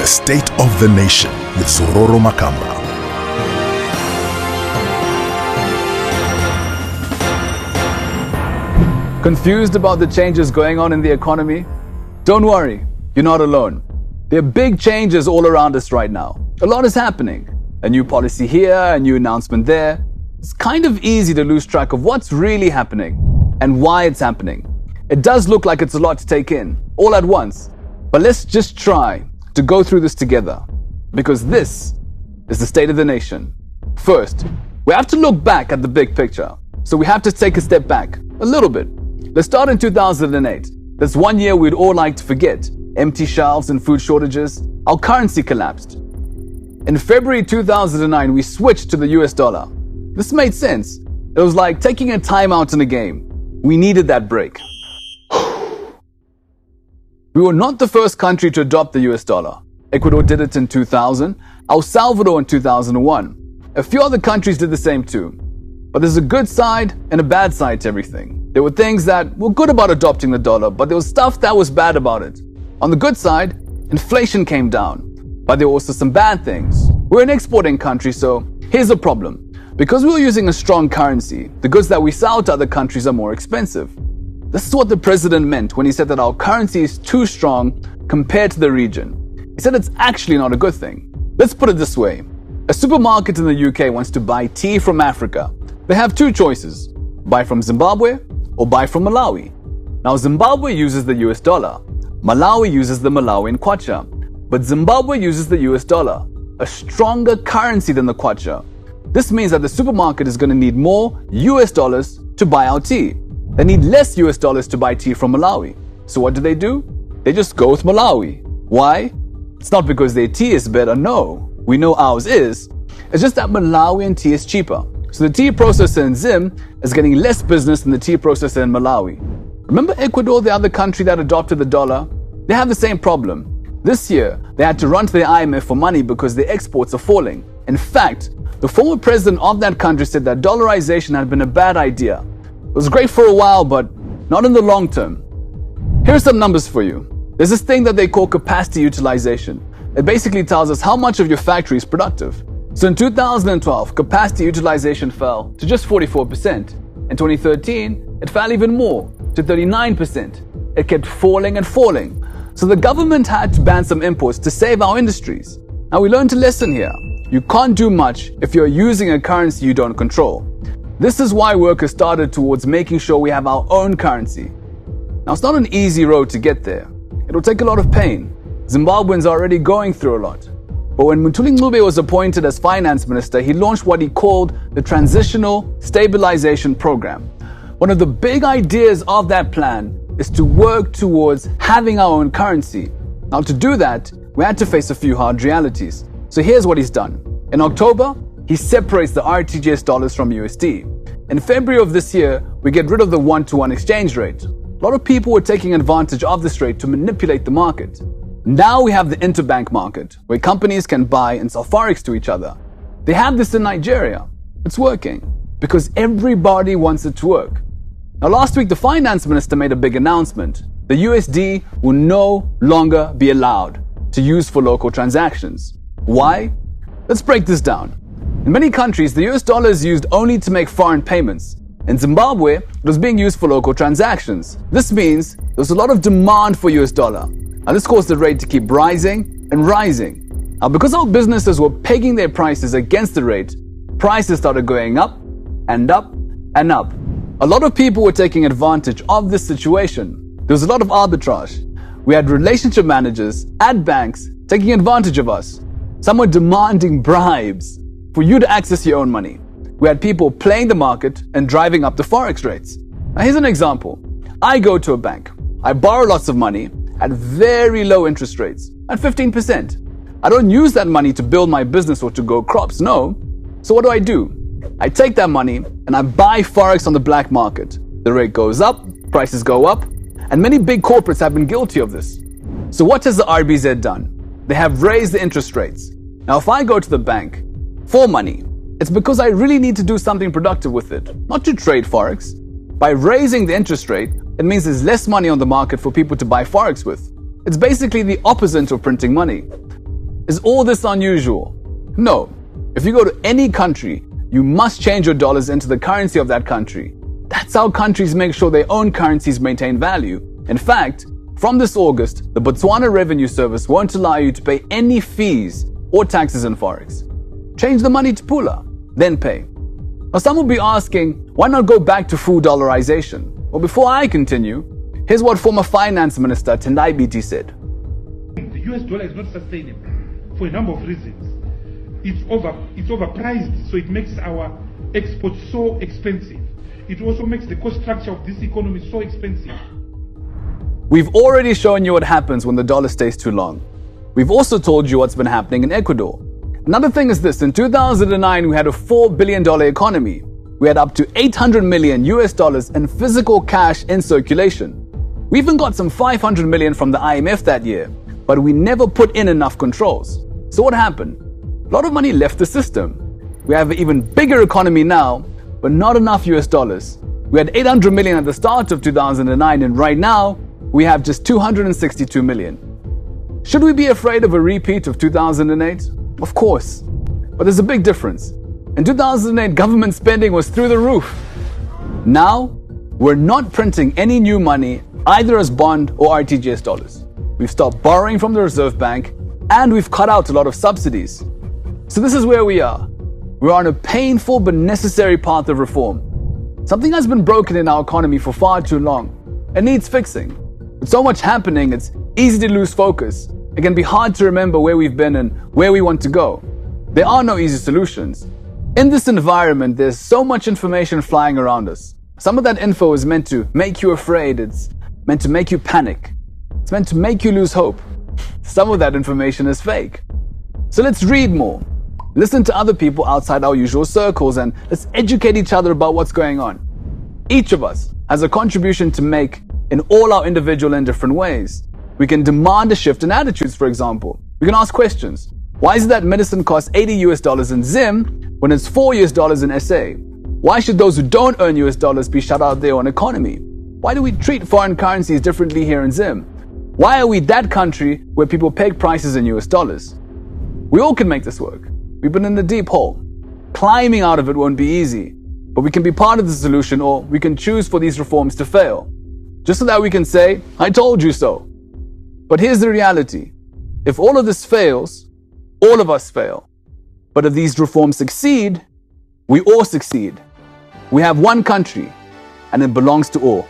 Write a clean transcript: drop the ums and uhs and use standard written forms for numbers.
State of the Nation with Zororo Makamba. Confused about the changes going on in the economy? Don't worry, you're not alone. There are big changes all around us right now. A lot is happening. A new policy here, a new announcement there. It's kind of easy to lose track of what's really happening and why it's happening. It does look like it's a lot to take in, all at once. But let's just try to go through this together, because this is the state of the nation. First, we have to look back at the big picture. So we have to take a step back, a little bit. Let's start in 2008. That's one year we'd all like to forget. Empty shelves and food shortages. Our currency collapsed. In February 2009, we switched to the US dollar. This made sense. It was like taking a timeout in a game. We needed that break. We were not the first country to adopt the US dollar. Ecuador did it in 2000, El Salvador in 2001. A few other countries did the same too. But there's a good side and a bad side to everything. There were things that were good about adopting the dollar, but there was stuff that was bad about it. On the good side, inflation came down. But there were also some bad things. We're an exporting country, so here's the problem. Because we were using a strong currency, the goods that we sell to other countries are more expensive. This is what the president meant when he said that our currency is too strong compared to the region. He said it's actually not a good thing. Let's put it this way. A supermarket in the UK wants to buy tea from Africa. They have two choices. Buy from Zimbabwe or buy from Malawi. Now Zimbabwe uses the US dollar. Malawi uses the Malawian kwacha. But Zimbabwe uses the US dollar, a stronger currency than the kwacha. This means that the supermarket is going to need more US dollars to buy our tea. They need less US dollars to buy tea from Malawi. So what do? They just go with Malawi. Why? It's not because their tea is better, no. We know ours is. It's just that Malawian tea is cheaper. So the tea processor in Zim is getting less business than the tea processor in Malawi. Remember Ecuador, the other country that adopted the dollar? They have the same problem. This year, they had to run to the IMF for money because their exports are falling. In fact, the former president of that country said that dollarization had been a bad idea. It was great for a while, but not in the long term. Here's some numbers for you. There's this thing that they call capacity utilization. It basically tells us how much of your factory is productive. So in 2012, capacity utilization fell to just 44%. In 2013, it fell even more to 39%. It kept falling and falling. So the government had to ban some imports to save our industries. Now we learned a lesson here. You can't do much if you're using a currency you don't control. This is why workers started towards making sure we have our own currency. Now it's not an easy road to get there. It'll take a lot of pain. Zimbabweans are already going through a lot. But when Mugabe was appointed as finance minister, he launched what he called the Transitional Stabilization Program. One of the big ideas of that plan is to work towards having our own currency. Now to do that, we had to face a few hard realities. So here's what he's done. In October, he separates the RTGS dollars from USD. In February of this year, we get rid of the 1-to-1 exchange rate. A lot of people were taking advantage of this rate to manipulate the market. Now we have the interbank market, where companies can buy and sell forex to each other. They have this in Nigeria. It's working because everybody wants it to work. Now last week, the finance minister made a big announcement. The USD will no longer be allowed to use for local transactions. Why? Let's break this down. In many countries, the US dollar is used only to make foreign payments. In Zimbabwe, it was being used for local transactions. This means there's a lot of demand for US dollar. Now this caused the rate to keep rising and rising. Now because our businesses were pegging their prices against the rate, prices started going up and up and up. A lot of people were taking advantage of this situation. There was a lot of arbitrage. We had relationship managers at banks taking advantage of us. Some were demanding bribes for you to access your own money. We had people playing the market and driving up the forex rates. Now here's an example. I go to a bank. I borrow lots of money at very low interest rates, at 15%. I don't use that money to build my business or to grow crops, no. So what do? I take that money and I buy forex on the black market. The rate goes up, prices go up, and many big corporates have been guilty of this. So what has the RBZ done? They have raised the interest rates. Now if I go to the bank for money, it's because I really need to do something productive with it, not to trade forex. By raising the interest rate, it means there's less money on the market for people to buy forex with. It's basically the opposite of printing money. Is all this unusual? No. If you go to any country, you must change your dollars into the currency of that country. That's how countries make sure their own currencies maintain value. In fact, from this August, the Botswana Revenue Service won't allow you to pay any fees or taxes in Forex. Change the money to Pula, then pay. Now some will be asking, why not go back to full dollarization? Well, before I continue, here's what former Finance Minister Tendai Biti said. The US dollar is not sustainable for a number of reasons. It's overpriced, so it makes our exports so expensive. It also makes the cost structure of this economy so expensive. We've already shown you what happens when the dollar stays too long. We've also told you what's been happening in Ecuador. Another thing is this, in 2009 we had a $4 billion economy. We had up to 800 million US dollars in physical cash in circulation. We even got some 500 million from the IMF that year, but we never put in enough controls. So what happened? A lot of money left the system. We have an even bigger economy now, but not enough US dollars. We had 800 million at the start of 2009, and right now, we have just 262 million. Should we be afraid of a repeat of 2008? Of course. But there's a big difference. In 2008, government spending was through the roof. Now, we're not printing any new money, either as bond or RTGS dollars. We've stopped borrowing from the Reserve Bank, and we've cut out a lot of subsidies. So this is where we are. We're on a painful but necessary path of reform. Something has been broken in our economy for far too long. It needs fixing. With so much happening, it's easy to lose focus. It can be hard to remember where we've been and where we want to go. There are no easy solutions. In this environment, there's so much information flying around us. Some of that info is meant to make you afraid. It's meant to make you panic. It's meant to make you lose hope. Some of that information is fake. So let's read more. Listen to other people outside our usual circles, and let's educate each other about what's going on. Each of us has a contribution to make in all our individual and different ways. We can demand a shift in attitudes, for example. We can ask questions. Why is it that medicine costs 80 US dollars in Zim when it's 4 US dollars in SA? Why should those who don't earn US dollars be shut out of their own economy? Why do we treat foreign currencies differently here in Zim? Why are we that country where people peg prices in US dollars? We all can make this work. We've been in a deep hole. Climbing out of it won't be easy, but we can be part of the solution, or we can choose for these reforms to fail. Just so that we can say, I told you so. But here's the reality. If all of this fails, all of us fail. But if these reforms succeed, we all succeed. We have one country, and it belongs to all.